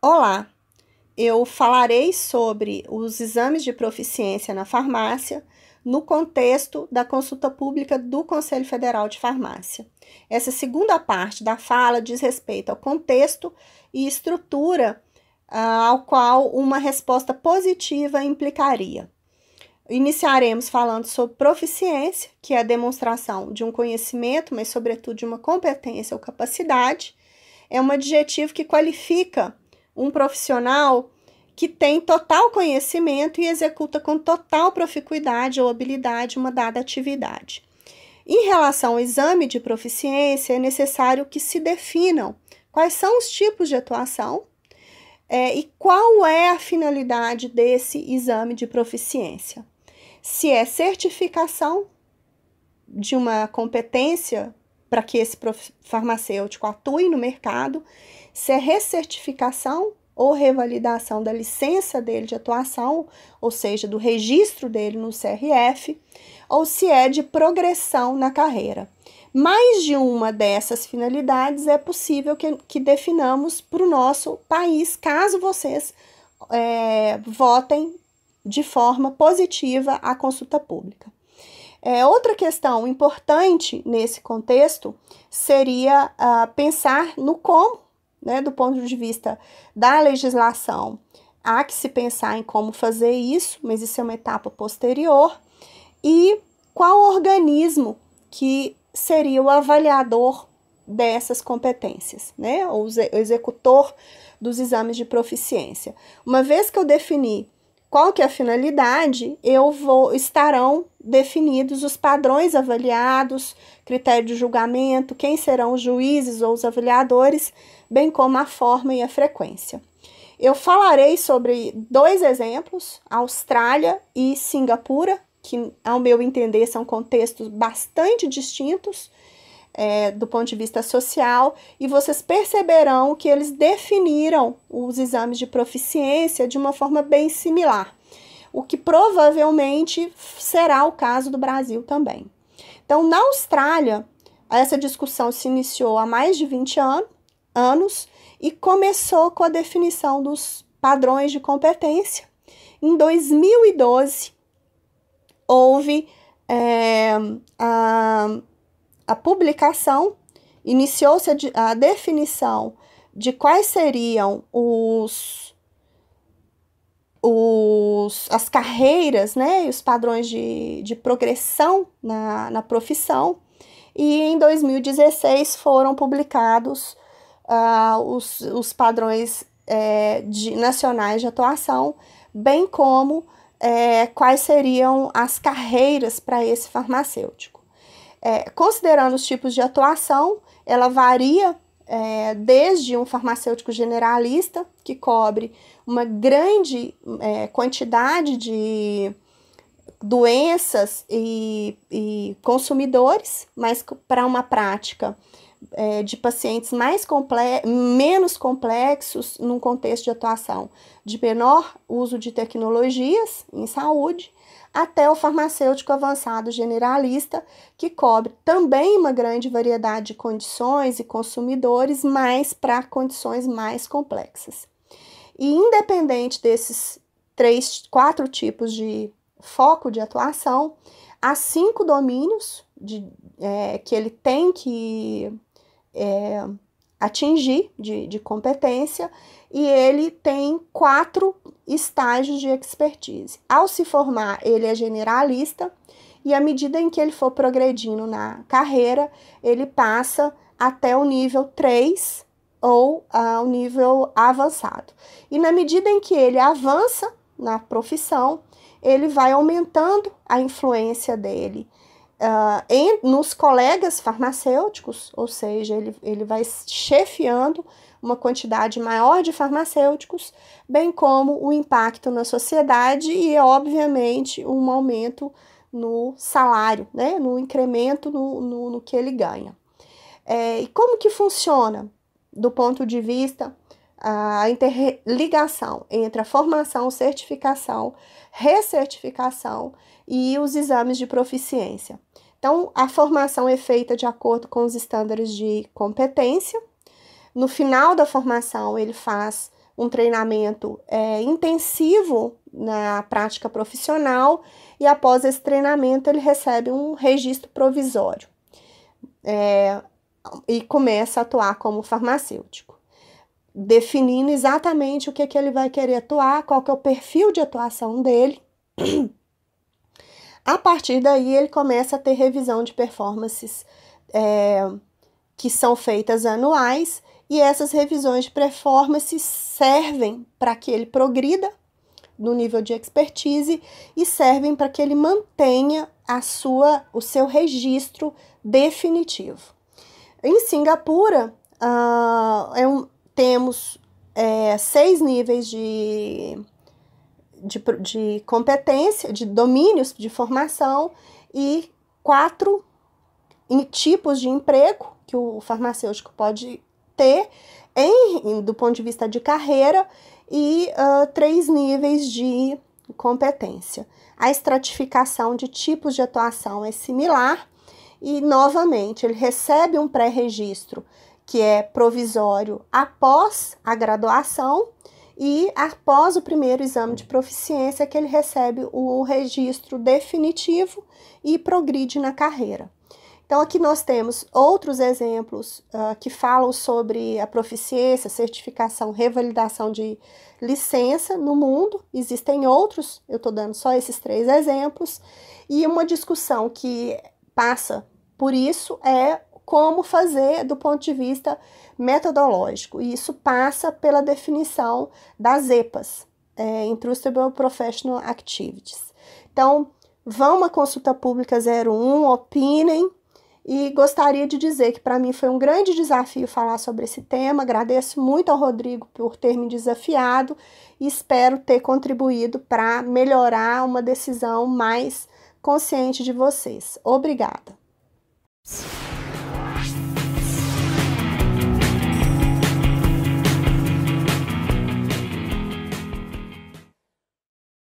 Olá, eu falarei sobre os exames de proficiência na farmácia no contexto da consulta pública do Conselho Federal de Farmácia. Essa segunda parte da fala diz respeito ao contexto e estrutura ao qual uma resposta positiva implicaria. Iniciaremos falando sobre proficiência, que é a demonstração de um conhecimento, mas sobretudo de uma competência ou capacidade. É um adjetivo que qualifica um profissional que tem total conhecimento e executa com total proficuidade ou habilidade uma dada atividade. Em relação ao exame de proficiência, é necessário que se definam quais são os tipos de atuação e qual é a finalidade desse exame de proficiência. Se é certificação de uma competência para que esse farmacêutico atue no mercado, se é recertificação ou revalidação da licença dele de atuação, ou seja, do registro dele no CRF, ou se é de progressão na carreira. Mais de uma dessas finalidades é possível que definamos para o nosso país, caso vocês votem de forma positiva a consulta pública. Outra questão importante nesse contexto seria pensar no como, do ponto de vista da legislação. Há que se pensar em como fazer isso, mas isso é uma etapa posterior. E qual organismo que seria o avaliador dessas competências, o executor dos exames de proficiência. Uma vez que eu defini qual que é a finalidade, estarão definidos os padrões avaliados, critério de julgamento, quem serão os juízes ou os avaliadores, bem como a forma e a frequência. Eu falarei sobre dois exemplos, Austrália e Singapura, que, ao meu entender, são contextos bastante distintos do ponto de vista social, e vocês perceberão que eles definiram os exames de proficiência de uma forma bem similar, o que provavelmente será o caso do Brasil também. Então, na Austrália, essa discussão se iniciou há mais de 20 anos e começou com a definição dos padrões de competência. Em 2012, houve a publicação, iniciou-se a definição de quais seriam as carreiras, e os padrões de progressão na profissão, e em 2016 foram publicados os padrões nacionais de atuação, bem como quais seriam as carreiras para esse farmacêutico. Considerando os tipos de atuação, ela varia desde um farmacêutico generalista, que cobre uma grande quantidade de doenças e consumidores, mas para uma prática de pacientes menos complexos, num contexto de atuação de menor uso de tecnologias em saúde, até o farmacêutico avançado generalista, que cobre também uma grande variedade de condições e consumidores, mas para condições mais complexas. E independente desses 4 tipos de foco de atuação, há 5 domínios que ele tem que atingir de competência, e ele tem 4 estágios de expertise. Ao se formar, ele é generalista, e à medida em que ele for progredindo na carreira, ele passa até o nível 3 ou ao nível avançado. E na medida em que ele avança na profissão, ele vai aumentando a influência dele nos colegas farmacêuticos, ou seja, ele vai chefiando uma quantidade maior de farmacêuticos, bem como o impacto na sociedade e, obviamente, um aumento no salário, no incremento no que ele ganha. E como que funciona, do ponto de vista a interligação entre a formação, certificação, recertificação e os exames de proficiência? Então, a formação é feita de acordo com os estándares de competência. No final da formação, ele faz um treinamento intensivo na prática profissional e após esse treinamento ele recebe um registro provisório e começa a atuar como farmacêutico, definindo exatamente o que ele vai querer atuar, qual que é o perfil de atuação dele. A partir daí, ele começa a ter revisão de performances que são feitas anuais, e essas revisões de performance servem para que ele progrida no nível de expertise e servem para que ele mantenha o seu registro definitivo. Em Singapura, temos 6 níveis de competência, de domínios de formação e 4 tipos de emprego que o farmacêutico pode ter do ponto de vista de carreira e 3 níveis de competência. A estratificação de tipos de atuação é similar e, novamente, ele recebe um pré-registro que é provisório após a graduação e após o primeiro exame de proficiência que ele recebe o registro definitivo e progride na carreira. Então, aqui nós temos outros exemplos que falam sobre a proficiência, certificação, revalidação de licença no mundo. Existem outros, eu estou dando só esses 3 exemplos. E uma discussão que passa por isso é como fazer do ponto de vista metodológico. E isso passa pela definição das EPAs, Intrustable Professional Activities. Então, vão à consulta pública 01, opinem. E gostaria de dizer que para mim foi um grande desafio falar sobre esse tema. Agradeço muito ao Rodrigo por ter me desafiado e espero ter contribuído para melhorar uma decisão mais consciente de vocês. Obrigada.